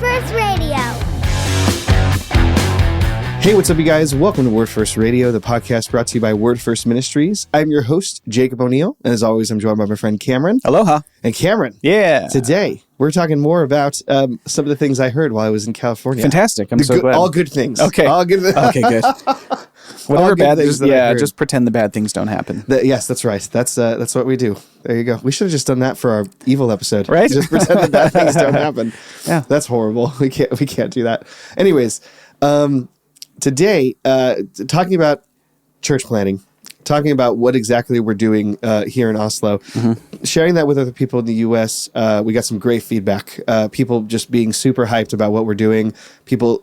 First Radio. Hey, what's up, you guys? Welcome to Word First Radio, the podcast brought to you by Word First Ministries. I'm your host, Jacob O'Neill, and as always, I'm joined by my friend Cameron. Aloha. And Cameron, Yeah. today we're talking more about some of the things I heard while I was in California. Fantastic. I'm so glad. All good things. Okay. All good. Okay, good. Whatever bad things, heard. just pretend the bad things don't happen. Yes, that's right. That's what we do. There you go. We should have just done that for our evil episode. Right? Just pretend that bad things don't happen. Yeah. That's horrible. We can't do that. Anyways, today, talking about church planning, talking about what exactly we're doing here in Oslo, sharing that with other people in the U.S. We got some great feedback. People just being super hyped about what we're doing. People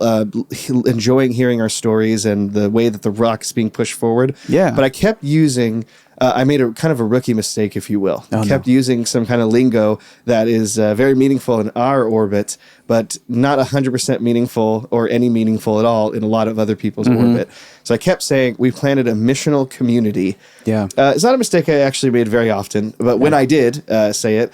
enjoying hearing our stories and the way that the rock is being pushed forward. Yeah. But I kept using... I made a kind of a rookie mistake, if you will. I kept using some kind of lingo that is very meaningful in our orbit, but not 100% meaningful or any meaningful at all in a lot of other people's orbit. So I kept saying, we planted a missional community. Yeah. It's not a mistake I actually made very often, but when I did say it,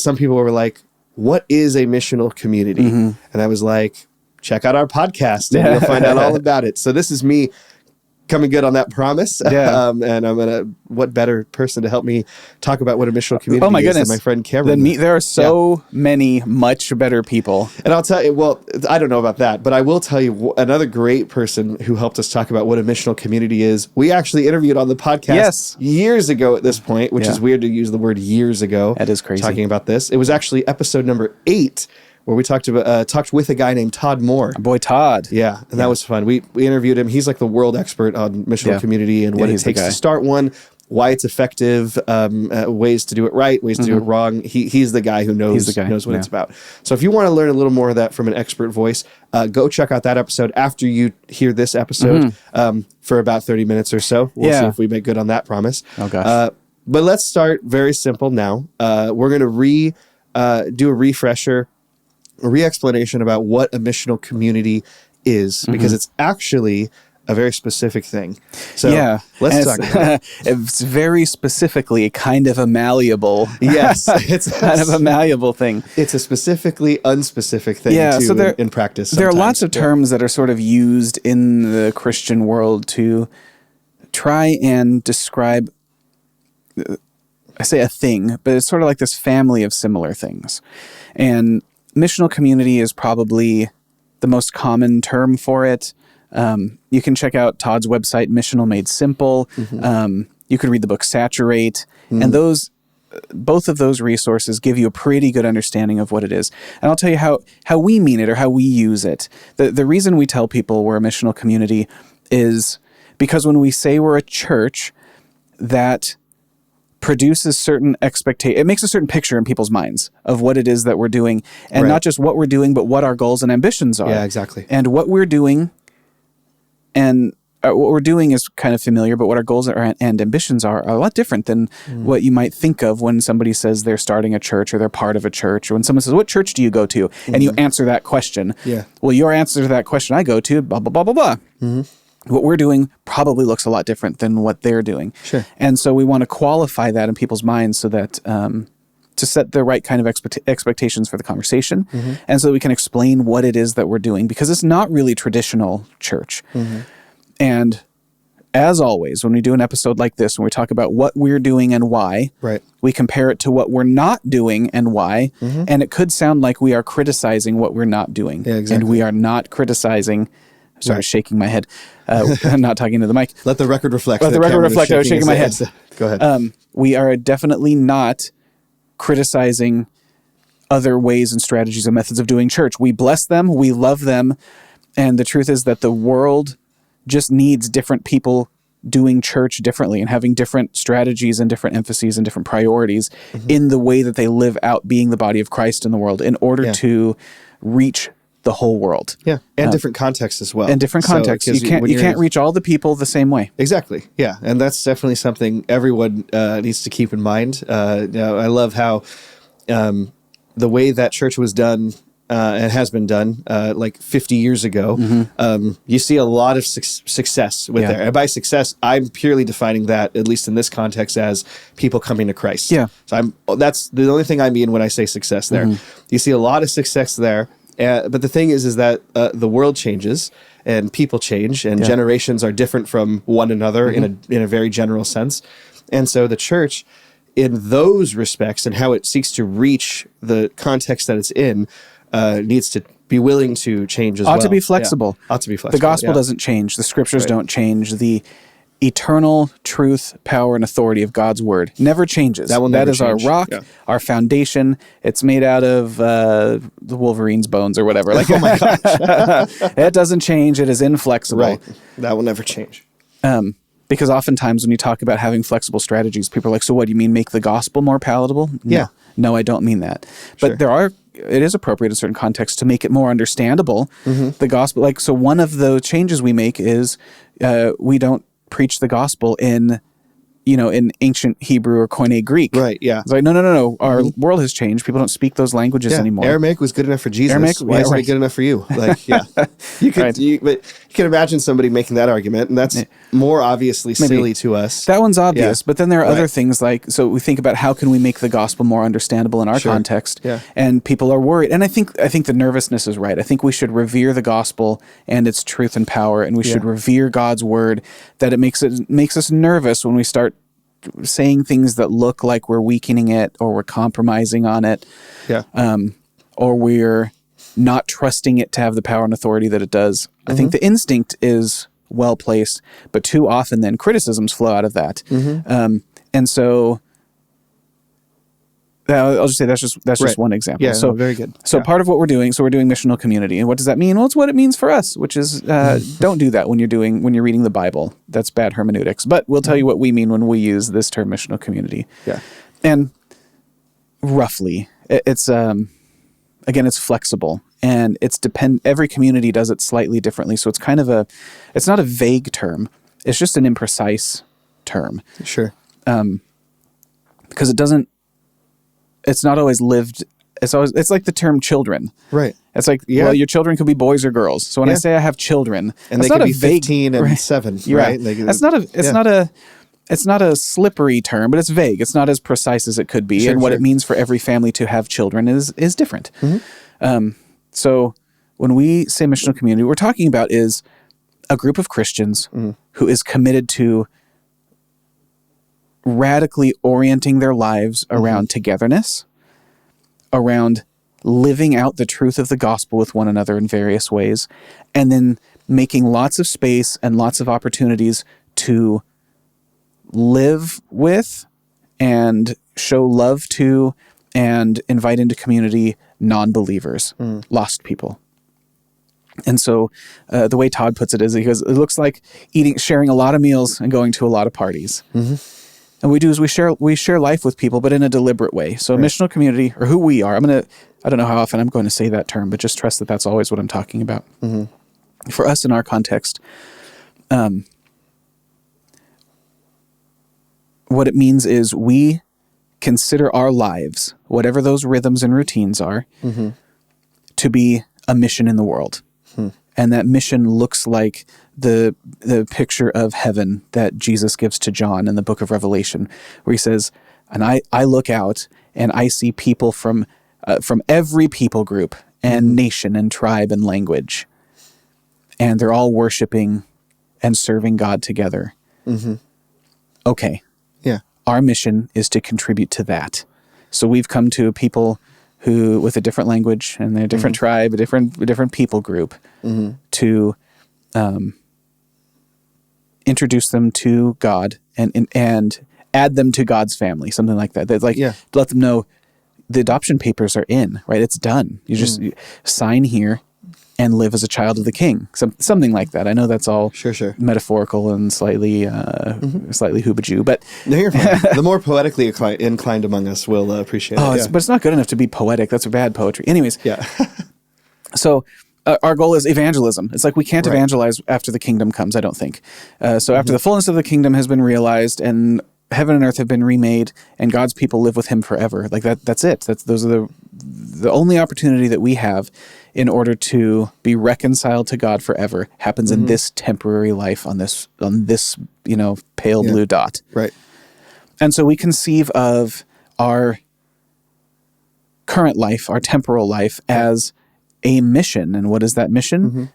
some people were like, what is a missional community? And I was like, check out our podcast and you'll find out all about it. So this is me coming good on that promise. Yeah. And what better person to help me talk about what a missional community is than my friend Cameron. There are so many much better people. And I'll tell you, well, I don't know about that, but I will tell you another great person who helped us talk about what a missional community is. We actually interviewed on the podcast years ago at this point, which is weird to use the word years ago. That is crazy. Talking about this. It was actually episode number 8, where we talked with a guy named Todd Moore. Our boy Todd. Yeah, and that was fun. We interviewed him. He's like the world expert on missional community and what it takes to start one, why it's effective, ways to do it right, ways to do it wrong. He's the guy who knows what it's about. So if you want to learn a little more of that from an expert voice, go check out that episode after you hear this episode for about 30 minutes or so. We'll see if we make good on that promise. Oh, gosh. But let's start very simple now. We're going to do a refresher, a re-explanation about what a missional community is, because it's actually a very specific thing. So let's talk about it. It's very specifically kind of a malleable. Yes, it's kind of a malleable thing. It's a specifically unspecific thing too, in practice. There are lots of terms that are sort of used in the Christian world to try and describe, I say a thing, but it's sort of like this family of similar things. And missional community is probably the most common term for it. You can check out Todd's website, Missional Made Simple. You could read the book Saturate. And both of those resources give you a pretty good understanding of what it is. And I'll tell you how we mean it or how we use it. The reason we tell people we're a missional community is because when we say we're a church, that produces certain expectation. It makes a certain picture in people's minds of what it is that we're doing, and not just what we're doing, but what our goals and ambitions are. Yeah, exactly. And what we're doing, and what we're doing is kind of familiar, but what our goals are and ambitions are a lot different than what you might think of when somebody says they're starting a church or they're part of a church, or when someone says, "What church do you go to?" and you answer that question. Yeah. Well, your answer to that question, I go to blah blah blah blah blah. What we're doing probably looks a lot different than what they're doing. Sure. And so we want to qualify that in people's minds so that to set the right kind of expectations for the conversation, and so that we can explain what it is that we're doing, because it's not really traditional church. And as always, when we do an episode like this, when we talk about what we're doing and why, we compare it to what we're not doing and why, and it could sound like we are criticizing what we're not doing. Yeah, exactly. And we are not criticizing. Sorry, shaking my head. I'm not talking to the mic. Let the record reflect. Let the record reflect. I was shaking my head. Go ahead. We are definitely not criticizing other ways and strategies and methods of doing church. We bless them. We love them. And the truth is that the world just needs different people doing church differently and having different strategies and different emphases and different priorities in the way that they live out being the body of Christ in the world in order to reach the whole world. Yeah. And different contexts as well. And different contexts. You can't reach all the people the same way. Exactly. Yeah. And that's definitely something everyone needs to keep in mind. I love how the way that church was done and has been done like 50 years ago, you see a lot of success with there. And by success, I'm purely defining that, at least in this context, as people coming to Christ. Yeah. So that's the only thing I mean when I say success there. You see a lot of success there. But the thing is that the world changes and people change and generations are different from one another in a very general sense. And so the church, in those respects and how it seeks to reach the context that it's in, needs to be willing to change as well. Ought to be flexible. Yeah. Ought to be flexible. The gospel doesn't change. The scriptures don't change. The eternal truth, power, and authority of God's word never changes. That is change. our rock, our foundation. It's made out of the Wolverine's bones or whatever. Like, oh my gosh. It doesn't change. It is inflexible. Right. That will never change. Because oftentimes when you talk about having flexible strategies, people are like, so what, do you mean make the gospel more palatable? Yeah. No, I don't mean that. But it is appropriate in certain contexts to make it more understandable. The gospel, like, so one of the changes we make is we don't preach the gospel in ancient Hebrew or Koine Greek. Right, yeah. It's like, no. Our world has changed. People don't speak those languages anymore. Aramaic was good enough for Jesus. Why isn't it good enough for you? Like, but you can imagine somebody making that argument, and that's more obviously silly to us. That one's obvious, but then there are other things like, so we think about how can we make the gospel more understandable in our context, and people are worried. And I think the nervousness is right. I think we should revere the gospel and its truth and power, and we should revere God's word, that it makes us nervous when we start saying things that look like we're weakening it or we're compromising on it, or we're not trusting it to have the power and authority that it does. I think the instinct is well placed, but too often then criticisms flow out of that. And so I'll just say that's just one example. Yeah, so very good. So part of what we're doing, we're doing missional community. And what does that mean? Well, it's what it means for us, which is don't do that when you're reading the Bible. That's bad hermeneutics. But we'll tell you what we mean when we use this term missional community. Yeah. And roughly, it's again, it's flexible and every community does it slightly differently. So it's kind of it's not a vague term. It's just an imprecise term. Sure. Because it's not always lived. It's like the term children. Right. It's like, well, your children could be boys or girls. So when I say I have children, and they could be 15 and 7, right? It's not a slippery term, but it's vague. It's not as precise as it could be. And what it means for every family to have children is different. So when we say missional community, what we're talking about is a group of Christians who is committed to radically orienting their lives around togetherness, around living out the truth of the gospel with one another in various ways, and then making lots of space and lots of opportunities to live with and show love to and invite into community non-believers, lost people. And so the way Todd puts it is, he goes, it looks like sharing a lot of meals and going to a lot of parties. And we do is we share life with people, but in a deliberate way. So a missional community, or who we are, I don't know how often I'm going to say that term, but just trust that that's always what I'm talking about. For us in our context, what it means is we consider our lives, whatever those rhythms and routines are, to be a mission in the world. And that mission looks like the picture of heaven that Jesus gives to John in the book of Revelation, where he says, and I look out and I see people from every people group and nation and tribe and language, and they're all worshiping and serving God together. Okay. Yeah. Our mission is to contribute to that. So we've come to a people who, with a different language and a different tribe, a different people group, to introduce them to God and add them to God's family, something like that. Like, let them know the adoption papers are in, right? It's done. You just sign here and live as a child of the King, something like that. I know that's all metaphorical and slightly hoobajoo, but no, you're fine. The more poetically inclined among us will appreciate it. But it's not good enough to be poetic. That's bad poetry. Anyways, so our goal is evangelism. It's like we can't evangelize after the kingdom comes, I don't think. So after the fullness of the kingdom has been realized and heaven and earth have been remade and God's people live with him forever, like that's it. Those are the only opportunity that we have in order to be reconciled to God forever happens in this temporary life on this pale blue dot. Right. And so we conceive of our current life, our temporal life, as a mission. And what is that mission?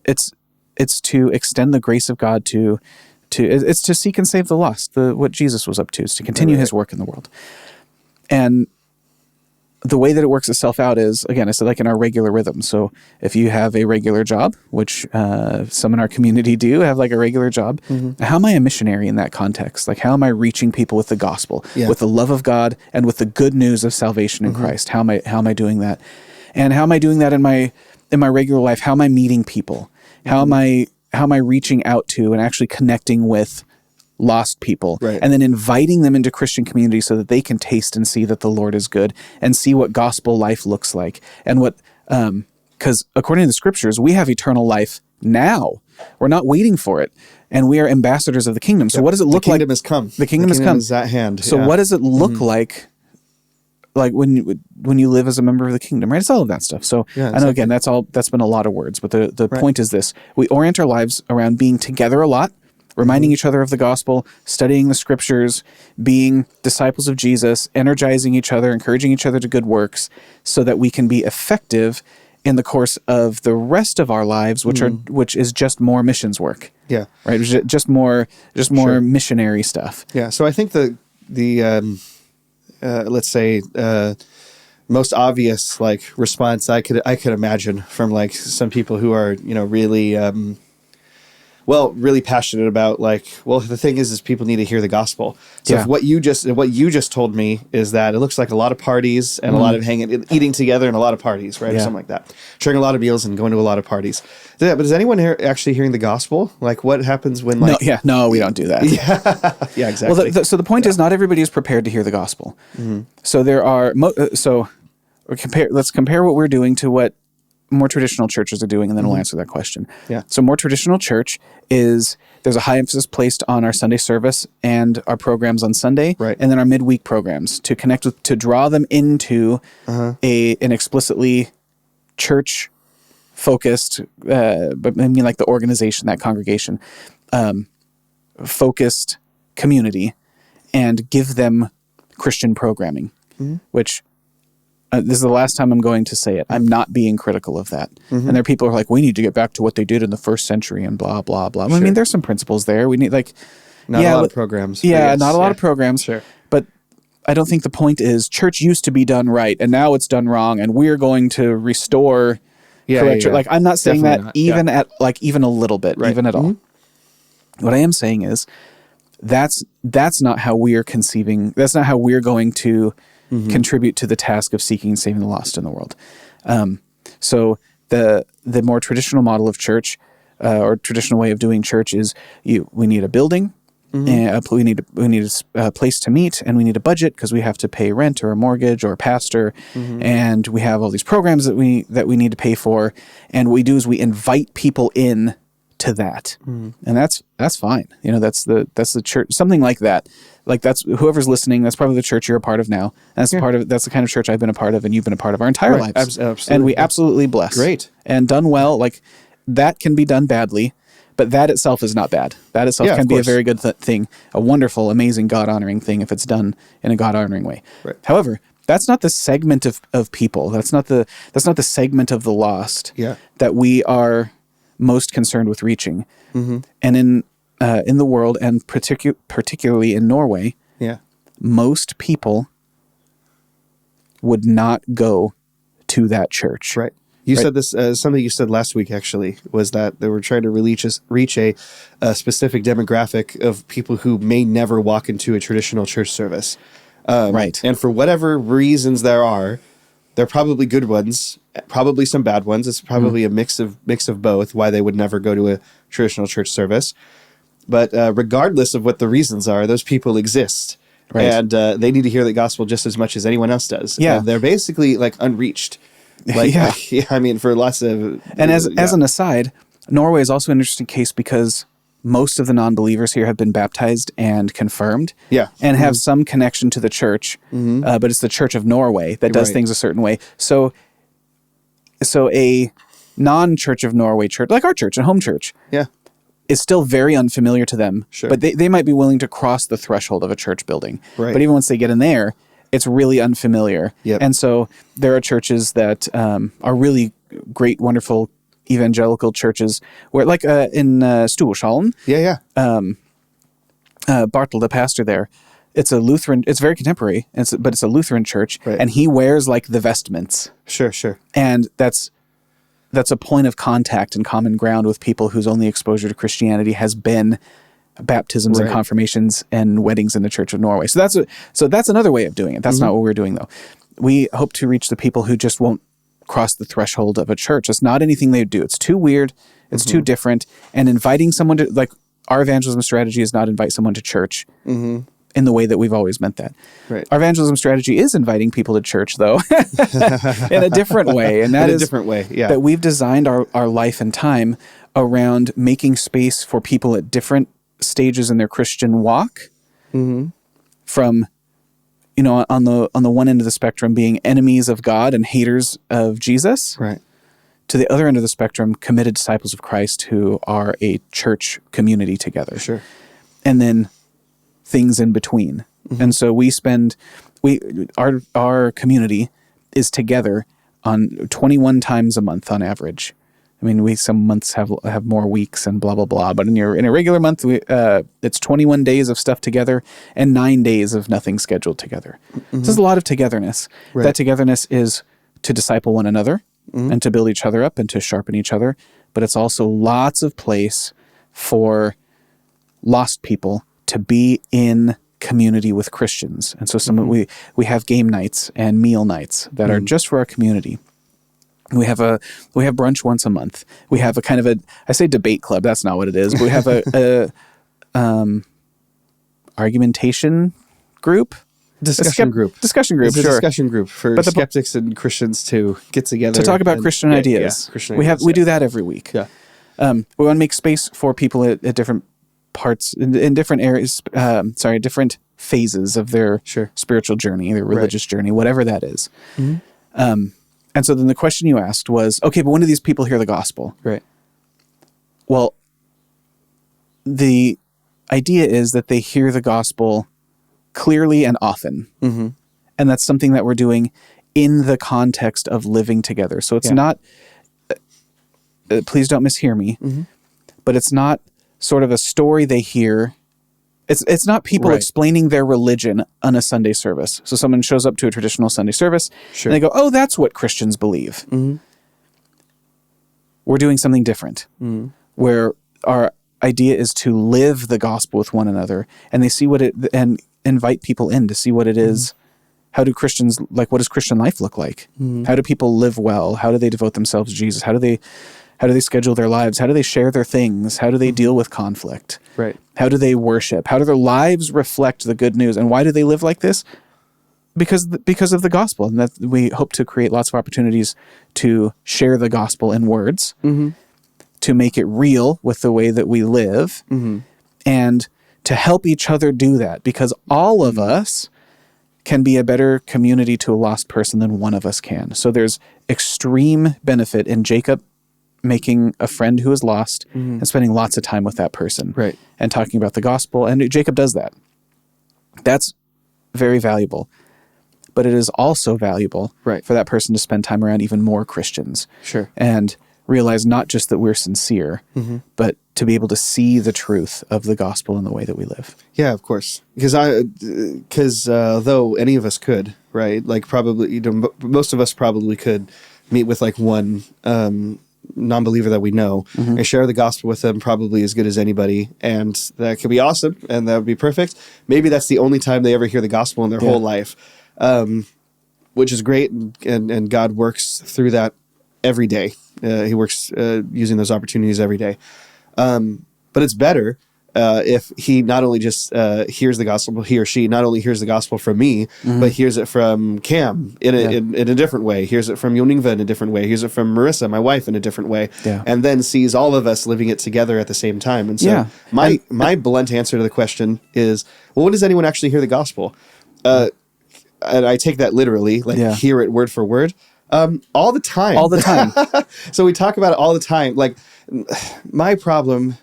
It's to extend the grace of God it's to seek and save the lost. What Jesus was up to is to continue his work in the world. And the way that it works itself out is, again, it's like in our regular rhythm. So if you have a regular job, which some in our community do have like a regular job, how am I a missionary in that context? Like, how am I reaching people with the gospel, with the love of God, and with the good news of salvation in Christ? How am I doing that? And how am I doing that in my regular life? How am I meeting people? How am I reaching out to and actually connecting with lost people, and then inviting them into Christian community so that they can taste and see that the Lord is good and see what gospel life looks like. And what, because according to the scriptures, we have eternal life now. We're not waiting for it. And we are ambassadors of the kingdom. So what does it look like? The kingdom has come. The kingdom has come. is at hand. So what does it look like when you live as a member of the kingdom, right? It's all of that stuff. So I know, again, that's been a lot of words, but the point is this: we orient our lives around being together a lot, reminding each other of the gospel, studying the scriptures, being disciples of Jesus, energizing each other, encouraging each other to good works, so that we can be effective in the course of the rest of our lives, which is just more missions work. Yeah. Right. Just more missionary stuff. Yeah. So I think the let's say most obvious like response I could imagine from like some people who are really really passionate about the thing is people need to hear the gospel. So if what you just told me is that it looks like a lot of parties and a lot of eating together and a lot of parties, right? Or something like that. Sharing a lot of meals and going to a lot of parties. Yeah, but is anyone here actually hearing the gospel? Like what happens when No, we don't do that. Yeah, exactly. Well, so the point is not everybody is prepared to hear the gospel. So there are, let's compare what we're doing to what more traditional churches are doing, and then we'll answer that question. Yeah. So more traditional church there's a high emphasis placed on our Sunday service and our programs on Sunday, and then our midweek programs to to draw them into an explicitly church focused, but I mean like the organization, that congregation, focused community, and give them Christian programming, which this is the last time I'm going to say it. I'm not being critical of that. And there are people who are like, we need to get back to what they did in the first century and blah, blah, blah. Sure. I mean, there's some principles there. We need not a lot of programs. Yeah, not a lot of programs. Sure. But I don't think the point is church used to be done right and now it's done wrong and we're going to restore correct. Like I'm not saying definitely that not. Even a little bit, even at all. What I am saying is that's not how we are conceiving. That's not how we're going to contribute to the task of seeking and saving the lost in the world. So the more traditional model of church or traditional way of doing church is we need a building, and we need a place to meet, and we need a budget because we have to pay rent or a mortgage or a pastor, and we have all these programs that we need to pay for. And what we do is we invite people in to that, and that's fine. That's the church, something like that. Like that's whoever's listening. That's probably the church you're a part of now. That's that's the kind of church I've been a part of, and you've been a part of our entire lives. Absolutely, and we absolutely bless. Great and done well. Like that can be done badly, but that itself is not bad. That itself can be a very good thing, a wonderful, amazing, God honoring thing if it's done in a God honoring way. Right. However, that's not the segment of people. That's not the segment of the lost that we are most concerned with reaching. And in the world, and particularly in Norway, most people would not go to that church. Right. You said this, something you said last week actually, was that they were trying to reach a specific demographic of people who may never walk into a traditional church service. Right. And for whatever reasons they're probably good ones, probably some bad ones. It's probably a mix of both, why they would never go to a traditional church service. But regardless of what the reasons are, those people exist. Right. And they need to hear the gospel just as much as anyone else does. Yeah. And they're basically like unreached. I mean, for lots of... And as an aside, Norway is also an interesting case because most of the non-believers here have been baptized and confirmed and have some connection to the church, but it's the Church of Norway that does things a certain way. So a non-Church of Norway church, like our church, a home church, is still very unfamiliar to them, but they might be willing to cross the threshold of a church building. Right. But even once they get in there, it's really unfamiliar. Yep. And so there are churches that are really great, wonderful evangelical churches where, like in Stuhlsholm, Bartel, the pastor there, it's a Lutheran. It's very contemporary, but it's a Lutheran church, right. and he wears like the vestments. Sure. And that's a point of contact and common ground with people whose only exposure to Christianity has been baptisms and confirmations and weddings in the Church of Norway. So that's another way of doing it. That's not what we're doing, though. We hope to reach the people who just won't cross the threshold of a church. It's not anything they do. It's too weird. It's too different. And inviting someone to, like, our evangelism strategy is not invite someone to church in the way that we've always meant that. Right. Our evangelism strategy is inviting people to church, though, in a different way. And that is different way, that we've designed our life and time around making space for people at different stages in their Christian walk, from, you know, on the one end of the spectrum being enemies of God and haters of Jesus, right, to the other end of the spectrum, committed disciples of Christ who are a church community together. Sure. And then things in between. And so our community is together on 21 times a month on average. I mean, some months have more weeks and blah, blah, blah. But in a regular month, it's 21 days of stuff together and 9 days of nothing scheduled together. So there's a lot of togetherness. Right. That togetherness is to disciple one another and to build each other up and to sharpen each other. But it's also lots of place for lost people to be in community with Christians. And so we have game nights and meal nights that are just for our community. We have brunch once a month. We have a kind of I say debate club. That's not what it is. But we have a argumentation group. Discussion group. It's sure. A discussion group for skeptics and Christians to get together to talk about Christian ideas. Yeah, Christian ideas. We do that every week. Yeah. We want to make space for people at different parts in different areas. Different phases of their spiritual journey, their religious journey, whatever that is. And so then the question you asked was, okay, but when do these people hear the gospel? Right. Well, the idea is that they hear the gospel clearly and often. And that's something that we're doing in the context of living together. So it's not, please don't mishear me, but it's not sort of a story they hear. It's not people explaining their religion on a Sunday service. So someone shows up to a traditional Sunday service and they go, oh, that's what Christians believe. We're doing something different where our idea is to live the gospel with one another, and they see and invite people in to see what it is. How do Christians, what does Christian life look like? How do people live well? How do they devote themselves to Jesus? How do they schedule their lives? How do they share their things? How do they deal with conflict? Right. How do they worship? How do their lives reflect the good news? And why do they live like this? Because of the gospel. And that we hope to create lots of opportunities to share the gospel in words, to make it real with the way that we live, and to help each other do that. Because all of us can be a better community to a lost person than one of us can. So there's extreme benefit in Jacob making a friend who is lost and spending lots of time with that person and talking about the gospel. And Jacob does that. That's very valuable. But it is also valuable for that person to spend time around even more Christians. Sure. And realize not just that we're sincere, but to be able to see the truth of the gospel in the way that we live. Yeah, of course. Because though any of us could, right? Like probably, most of us probably could meet with one non-believer that we know and share the gospel with them probably as good as anybody, and that could be awesome and that would be perfect. Maybe that's the only time they ever hear the gospel in their whole life, which is great, and God works through that every day. He works using those opportunities every day, but it's better if he not only just hears the gospel, he or she not only hears the gospel from me, but hears it from Cam in a different way, hears it from Yoningva in a different way, hears it from Marissa, my wife, in a different way, and then sees all of us living it together at the same time. And so my blunt answer to the question is, well, when does anyone actually hear the gospel? And I take that literally, hear it word for word. All the time. All the time. So we talk about it all the time. My problem,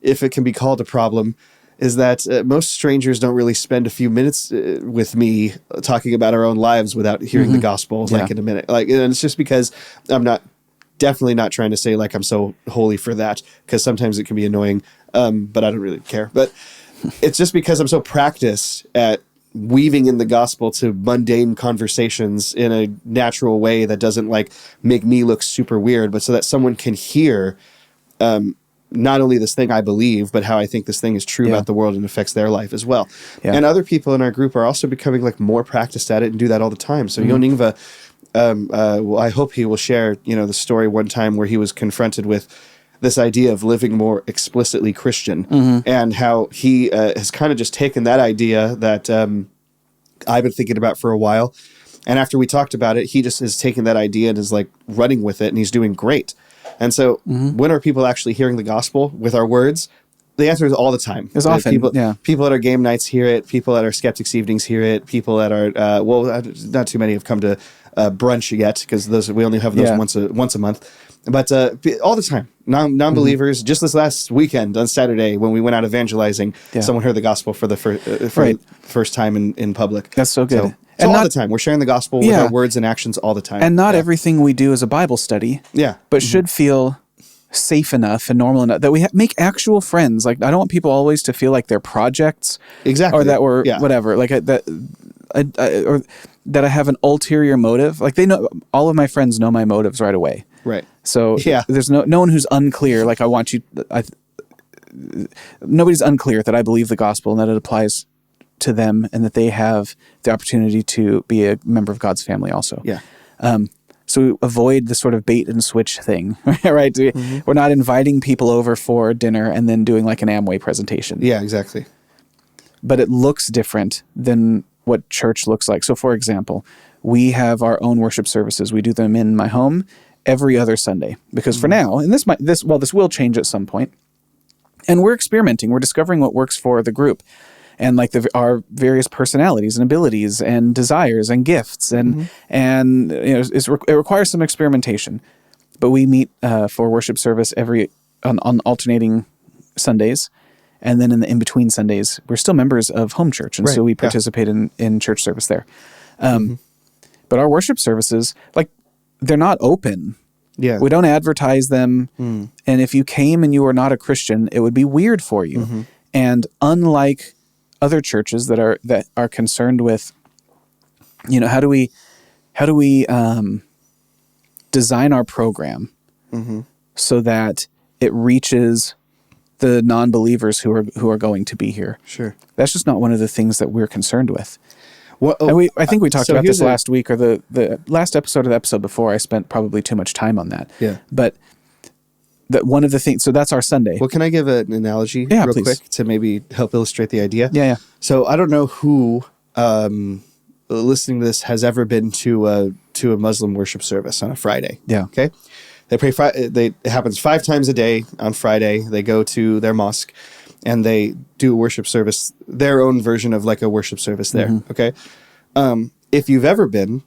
if it can be called a problem, is that most strangers don't really spend a few minutes with me talking about our own lives without hearing the gospel in a minute. And it's just because I'm not Definitely not trying to say like I'm so holy for that, because sometimes it can be annoying, but I don't really care. But it's just because I'm so practiced at weaving in the gospel to mundane conversations in a natural way that doesn't like make me look super weird, but so that someone can hear not only this thing I believe, but how I think this thing is true about the world and affects their life as well. Yeah. And other people in our group are also becoming like more practiced at it and do that all the time. So Jon Ingve, well, I hope he will share, the story one time where he was confronted with this idea of living more explicitly Christian, and how he has kind of just taken that idea that I've been thinking about for a while. And after we talked about it, he just has taken that idea and is like running with it, and he's doing great. And so when are people actually hearing the gospel with our words? The answer is all the time. It's often, people at our game nights hear it. People at our Skeptics evenings hear it. People at our, not too many have come to brunch yet, because we only have those once a month. But all the time, non-believers. Just this last weekend on Saturday when we went out evangelizing, someone heard the gospel for the first time in public. That's so good. So all the time, we're sharing the gospel with our words and actions all the time. And not everything we do is a Bible study. Yeah. But should feel safe enough and normal enough that we make actual friends. Like, I don't want people always to feel like they're projects. Exactly. Or that we're whatever. Like or that I have an ulterior motive. Like, they know, all of my friends know my motives right away. Right. So there's no one who's unclear. Like, nobody's unclear that I believe the gospel and that it applies to them, and that they have the opportunity to be a member of God's family also. Yeah. So we avoid the sort of bait and switch thing, right? We're not inviting people over for dinner and then doing like an Amway presentation. Yeah, exactly. But it looks different than what church looks like. So for example, we have our own worship services. We do them in my home every other Sunday, because for now, and this will change at some point, and we're experimenting. We're discovering what works for the group, and like our various personalities and abilities and desires and gifts, and it requires some experimentation. But we meet for worship service on alternating Sundays, and then in between Sundays, we're still members of home church, and so we participate in church service there. But our worship services, like, they're not open. Yeah. We don't advertise them. And if you came and you were not a Christian, it would be weird for you. And unlike other churches that are concerned with, how do we design our program so that it reaches the non-believers who are going to be here. Sure. That's just not one of the things that we're concerned with. Well, and I think we talked about this last week, or the last episode or the episode before. I spent probably too much time on that. Yeah. But that one of the things, so that's our Sunday. Well, can I give an analogy real quick to maybe help illustrate the idea? Yeah. So I don't know who listening to this has ever been to a Muslim worship service on a Friday. Yeah. Okay. They pray. It happens 5 times a day on Friday. They go to their mosque and they do a worship service, their own version of like a worship service there. Okay. If you've ever been,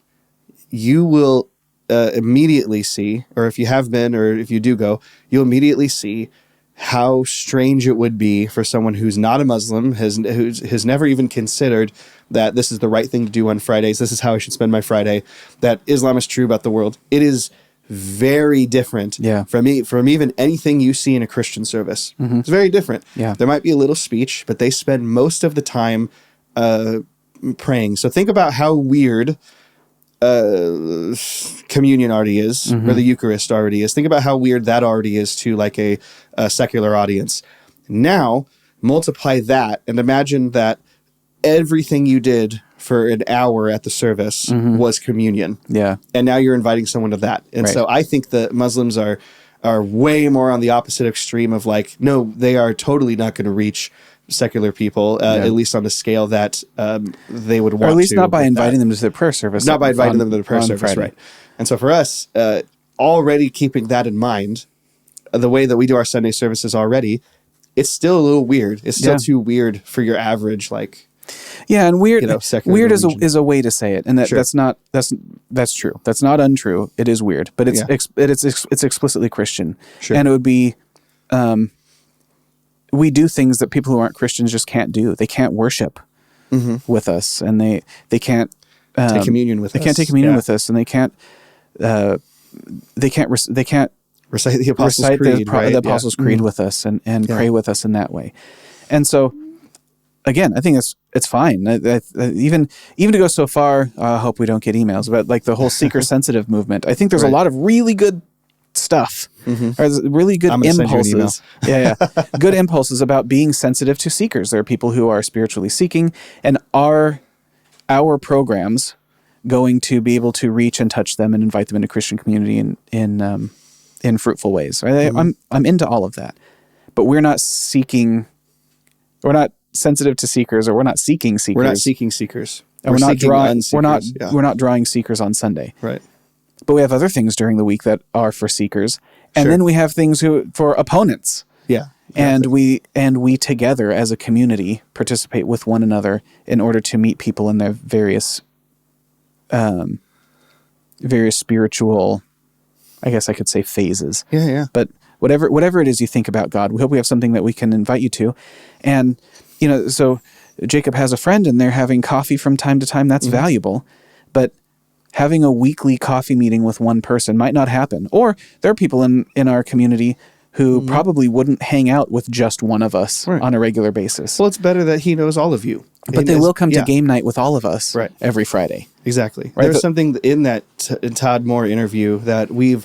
you will immediately see, or if you have been, or if you do go, you'll immediately see how strange it would be for someone who's not a Muslim, has never even considered that this is the right thing to do on Fridays. This is how I should spend my Friday. That Islam is true about the world. It is very different from even anything you see in a Christian service. It's very different. Yeah. There might be a little speech, but they spend most of the time praying. So think about how weird communion already is, or the Eucharist already is. Think about how weird that already is to like a secular audience. Now multiply that and imagine that everything you did for an hour at the service was communion. Yeah. And now you're inviting someone to that. And so I think the Muslims are way more on the opposite extreme of like, no, they are totally not going to reach secular people, at least on the scale that they would want to. Or at least not by inviting them to the prayer service. Not by inviting them to the prayer service, Friday. Right. And so for us, already keeping that in mind, the way that we do our Sunday services already, it's still a little weird. It's still too weird for your average, like... Yeah, and weird weird is a way to say it, and that's true. That's not untrue. It is weird, but it's explicitly Christian, and it would be. We do things that people who aren't Christians just can't do. They can't worship with us, and they can't take communion with us. They can't take communion with us, and they can't they can't recite the Apostles' recite Creed, right? the Apostles' Creed with us and pray with us in that way. And so, again, I think it's fine. Even to go so far, I hope we don't get emails, but like the whole seeker-sensitive movement, I think there's a lot of really good stuff, or really good impulses. Good impulses about being sensitive to seekers. There are people who are spiritually seeking, and our programs going to be able to reach and touch them and invite them into Christian community in fruitful ways. Right? I'm into all of that, but we're not sensitive to seekers, or we're not seeking seekers. We're not seeking seekers. And we're not drawing seekers on Sunday. Right. But we have other things during the week that are for seekers, and then we have things for opponents. Yeah. Exactly. And we together as a community participate with one another in order to meet people in their various spiritual, I guess I could say, phases. Yeah. But whatever it is you think about God, we hope we have something that we can invite you to. And, so Jacob has a friend and they're having coffee from time to time. That's valuable. But having a weekly coffee meeting with one person might not happen. Or there are people in our community who probably wouldn't hang out with just one of us on a regular basis. Well, it's better that he knows all of you. But they will come to game night with all of us every Friday. Exactly. Right? There's something in that Todd Moore interview that we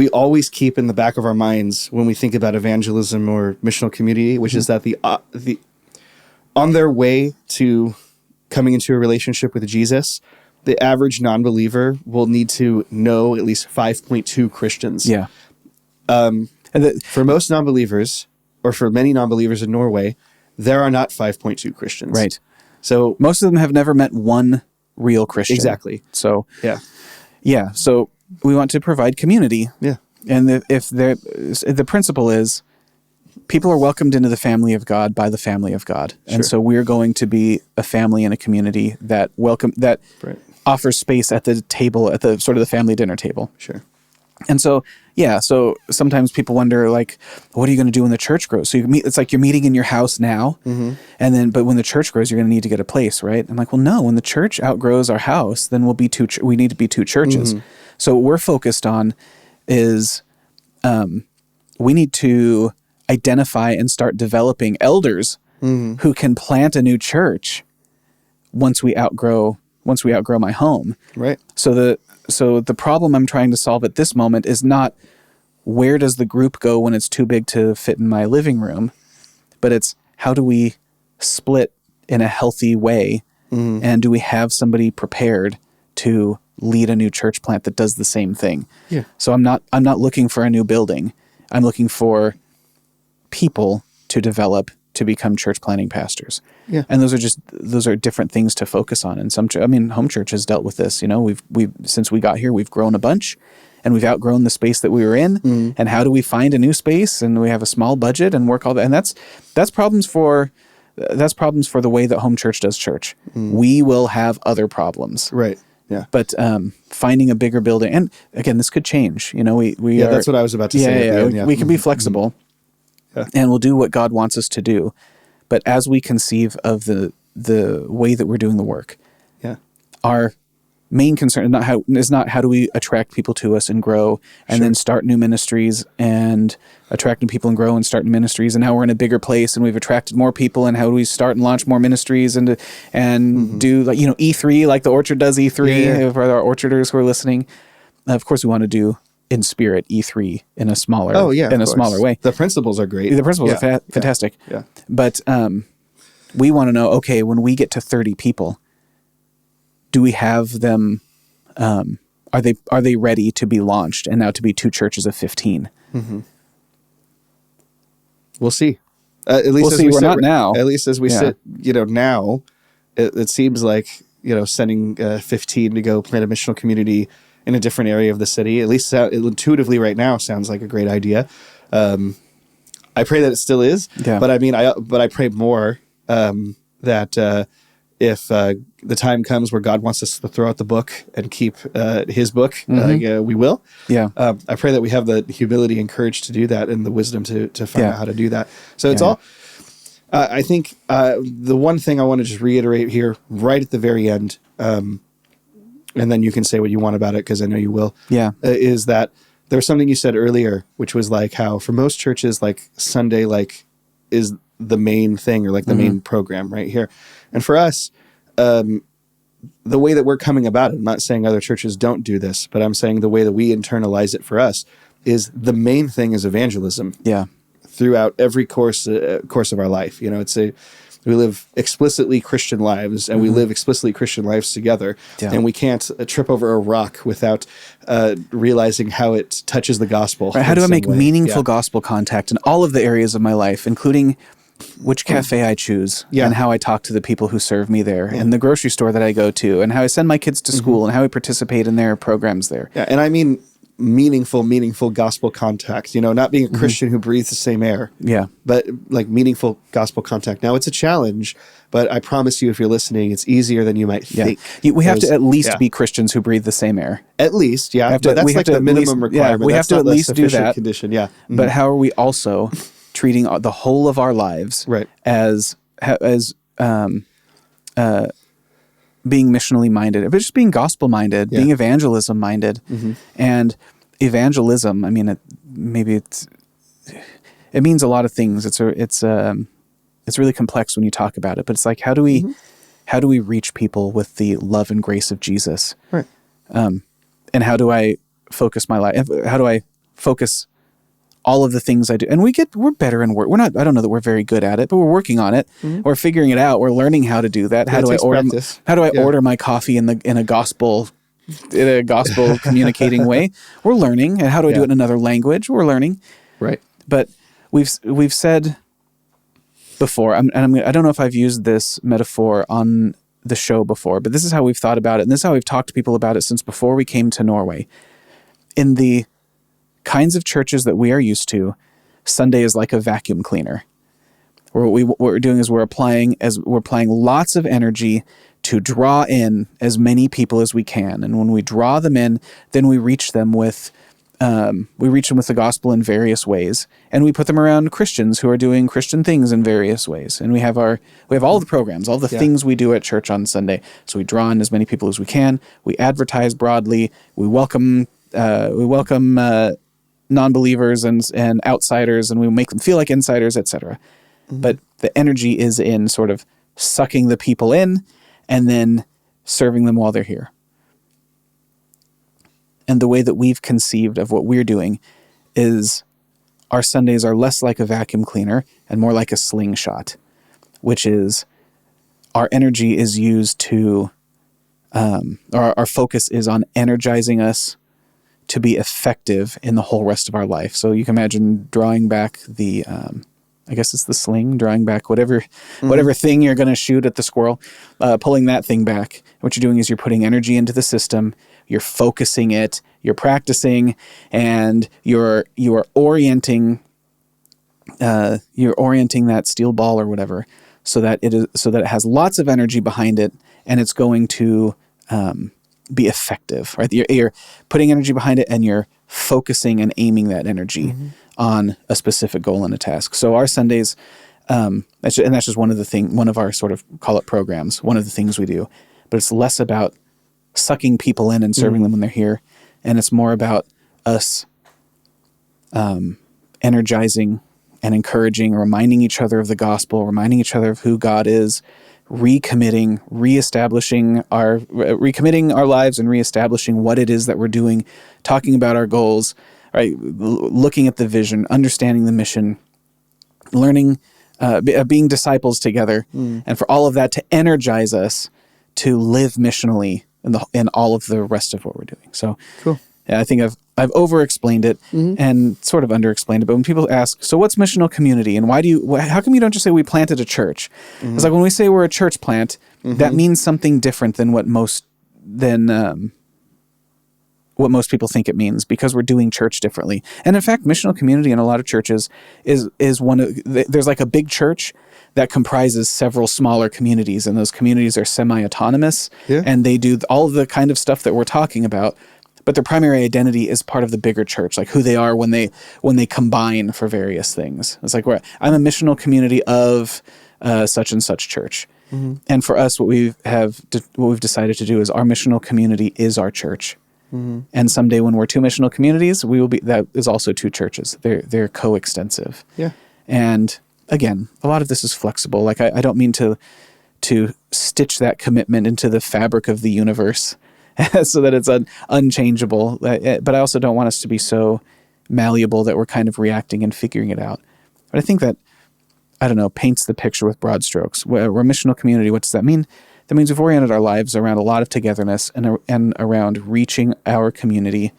always keep in the back of our minds when we think about evangelism or missional community, which is that the on their way to coming into a relationship with Jesus, the average non-believer will need to know at least 5.2 Christians. Yeah. For most non-believers, or for many non-believers in Norway, there are not 5.2 Christians. Right. So most of them have never met one real Christian. Exactly. So yeah. So we want to provide community. Yeah. And the principle is, people are welcomed into the family of God by the family of God. And so we're going to be a family and a community that offers space at the table, at the sort of the family dinner table. Sure. And so, so sometimes people wonder, like, what are you going to do when the church grows? So it's like you're meeting in your house now, but when the church grows, you're going to need to get a place, right? I'm like, well, no, when the church outgrows our house, then we need to be two churches. So what we're focused on is we need to identify and start developing elders who can plant a new church once we outgrow my home. Right. So the problem I'm trying to solve at this moment is not where does the group go when it's too big to fit in my living room, but it's how do we split in a healthy way, and do we have somebody prepared to lead a new church plant that does the same thing? Yeah. So I'm not looking for a new building. I'm looking for people to develop to become church planting pastors. Yeah. And those are different things to focus on. And home church has dealt with this. We've since we got here, we've grown a bunch, and we've outgrown the space that we were in. And how do we find a new space? And we have a small budget and work all that. And that's problems for the way that home church does church. We will have other problems. Right. Yeah. But finding a bigger building, and again, this could change. That's what I was about to say. We can be flexible, and we'll do what God wants us to do. But as we conceive of the way that we're doing the work, our main concern is not how do we attract people to us and grow, and then start new ministries, and attract new people and grow and start new ministries, and now we're in a bigger place and we've attracted more people, and how do we start and launch more ministries and do like E3, like the Orchard does E3 for our Orcharders who are listening. Of course, we want to do in spirit E3 in a smaller smaller way. The principles are great. The principles are fantastic. Yeah. But we want to know, okay, when we get to 30 people, do we have them? Are they ready to be launched and now to be two churches of 15? We'll see. At least we'll see. We're not now. At least as we sit, now, it seems like sending 15 to go plant a missional community in a different area of the city. At least intuitively, right now, sounds like a great idea. I pray that it still is. Yeah. But I pray more that if the time comes where God wants us to throw out the book and keep His book, we will. Yeah. I pray that we have the humility and courage to do that, and the wisdom to find out how to do that. So it's all. I think the one thing I want to just reiterate here, right at the very end, and then you can say what you want about it because I know you will. Yeah. Is that there was something you said earlier, which was like how for most churches, like Sunday, like is the main thing or like the main program right here. And for us, the way that we're coming about it, I'm not saying other churches don't do this, but I'm saying the way that we internalize it for us is the main thing is evangelism. Yeah. Throughout every course of our life. You know, we live explicitly Christian lives and we live explicitly Christian lives together. Yeah. And we can't trip over a rock without realizing how it touches the gospel. Right. How do I make way. meaningful gospel contact in all of the areas of my life, including which cafe I choose and how I talk to the people who serve me there and the grocery store that I go to and how I send my kids to school and how I participate in their programs there. Yeah. And I mean, meaningful gospel contact, you know, not being a Christian who breathes the same air. Yeah. But like meaningful gospel contact. Now it's a challenge, but I promise you, if you're listening, it's easier than you might think. We have to at least be Christians who breathe the same air. At least, yeah. But that's like the minimum requirement. We have to at least do that. Condition, yeah. But how are we also treating the whole of our lives as being missionally minded, but just being gospel minded, being evangelism minded, and evangelism. I mean, it means a lot of things. It's really complex when you talk about it. But it's like, how do we reach people with the love and grace of Jesus? Right. And how do I focus my life? How do I focus all of the things I do? And we're better and we're not, I don't know that we're very good at it, but we're working on it. We're figuring it out. We're learning how to do that. How do I order my coffee in a gospel communicating way? We're learning. And how do I do it in another language? We're learning. Right. But we've said before, I don't know if I've used this metaphor on the show before, but this is how we've thought about it. And this is how we've talked to people about it since before we came to Norway. In the kinds of churches that we are used to, Sunday is like a vacuum cleaner. What we're doing is we're applying lots of energy to draw in as many people as we can, and when we draw them in, then we reach them with the gospel in various ways, and we put them around Christians who are doing Christian things in various ways. And we have all the programs, all the things we do at church on Sunday. So we draw in as many people as we can. We advertise broadly. We welcome non-believers and outsiders, and we make them feel like insiders, etc. But the energy is in sort of sucking the people in and then serving them while they're here. And the way that we've conceived of what we're doing is our Sundays are less like a vacuum cleaner and more like a slingshot, which is our energy is used to, our focus is on energizing us to be effective in the whole rest of our life. So you can imagine drawing back the, I guess it's the sling, drawing back whatever thing you're going to shoot at the squirrel, pulling that thing back. What you're doing is you're putting energy into the system, you're focusing it, you're practicing, and you're orienting that steel ball or whatever so that it has lots of energy behind it, and it's going to be effective, right? You're putting energy behind it, and you're focusing and aiming that energy on a specific goal and a task. So our Sundays, that's just one of our sort of, call it programs, one of the things we do, but it's less about sucking people in and serving them when they're here, and it's more about us energizing and encouraging, reminding each other of the gospel, reminding each other of who God is, recommitting our lives and reestablishing what it is that we're doing, talking about our goals, right? Looking at the vision, understanding the mission, learning, being disciples together, and for all of that to energize us to live missionally in all of the rest of what we're doing. So, cool. Yeah, I think I've over-explained it and sort of under-explained it. But when people ask, so what's missional community, and how come you don't just say we planted a church? It's like when we say we're a church plant, that means something different than what most people think it means, because we're doing church differently. And in fact, missional community in a lot of churches is there's like a big church that comprises several smaller communities, and those communities are semi-autonomous, and they do all of the kind of stuff that we're talking about. But their primary identity is part of the bigger church, like who they are when they combine for various things. It's like I'm a missional community of such and such church, And for us, what we've decided to do is our missional community is our church. And someday when we're two missional communities, that is also two churches. They're coextensive. Yeah. And again, a lot of this is flexible. Like I don't mean to stitch that commitment into the fabric of the universe so that it's unchangeable. But I also don't want us to be so malleable that we're kind of reacting and figuring it out. But I think that, I don't know, paints the picture with broad strokes. We're a missional community. What does that mean? That means we've oriented our lives around a lot of togetherness and around reaching our community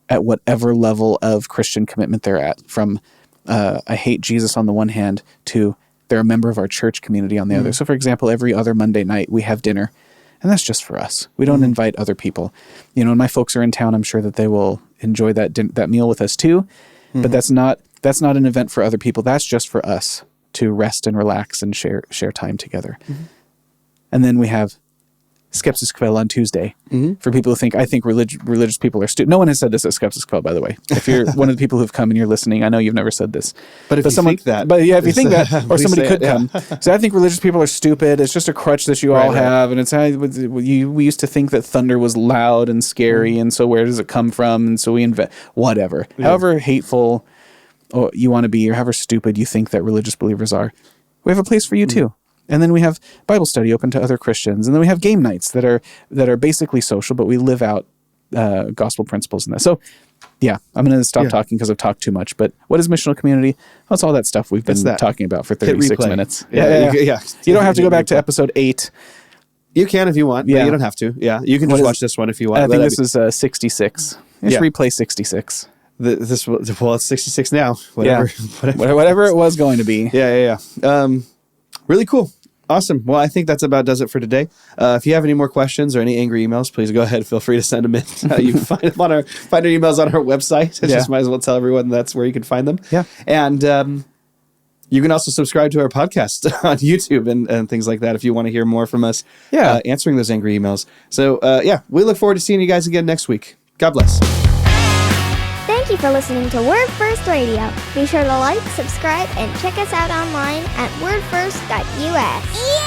at whatever level of Christian commitment they're at, from I hate Jesus on the one hand to they're a member of our church community on the other. So, for example, every other Monday night we have dinner, and that's just for us. We don't invite other people. When my folks are in town, I'm sure that they will enjoy that meal with us too. But that's not an event for other people. That's just for us to rest and relax and share time together. And then we have Skepsis Quell on Tuesday for people who think, I think religious people are stupid. No one has said this at Skepsis Quell, by the way. If you're one of the people who've come and you're listening, I know you've never said this. But if you think that. But yeah, if you think that, or somebody could come. So I think religious people are stupid. It's just a crutch that you all have. And it's how we used to think that thunder was loud and scary. And so where does it come from? And so we invent whatever. Yeah. However hateful you want to be, or however stupid you think that religious believers are, we have a place for you too. And then we have Bible study open to other Christians. And then we have game nights that are basically social, but we live out gospel principles in that. So, yeah, I'm going to stop talking because I've talked too much. But what is missional community? Well, it's all that stuff we've been talking about for 36 minutes. Yeah. You don't have to go back to episode 8. You can if you want, but you don't have to. Yeah, you can just watch this one if you want. I think this is 66. Just replay 66. It's 66 now. Whatever it was going to be. Yeah. Really cool. Awesome. Well, I think that's about does it for today. If you have any more questions or any angry emails, please go ahead. Feel free to send them in. You can find them find our emails on our website. Just might as well tell everyone that's where you can find them. Yeah. And you can also subscribe to our podcast on YouTube and things like that if you want to hear more from us answering those angry emails. So, we look forward to seeing you guys again next week. God bless. Thank you for listening to Word First Radio. Be sure to like, subscribe, and check us out online at wordfirst.us.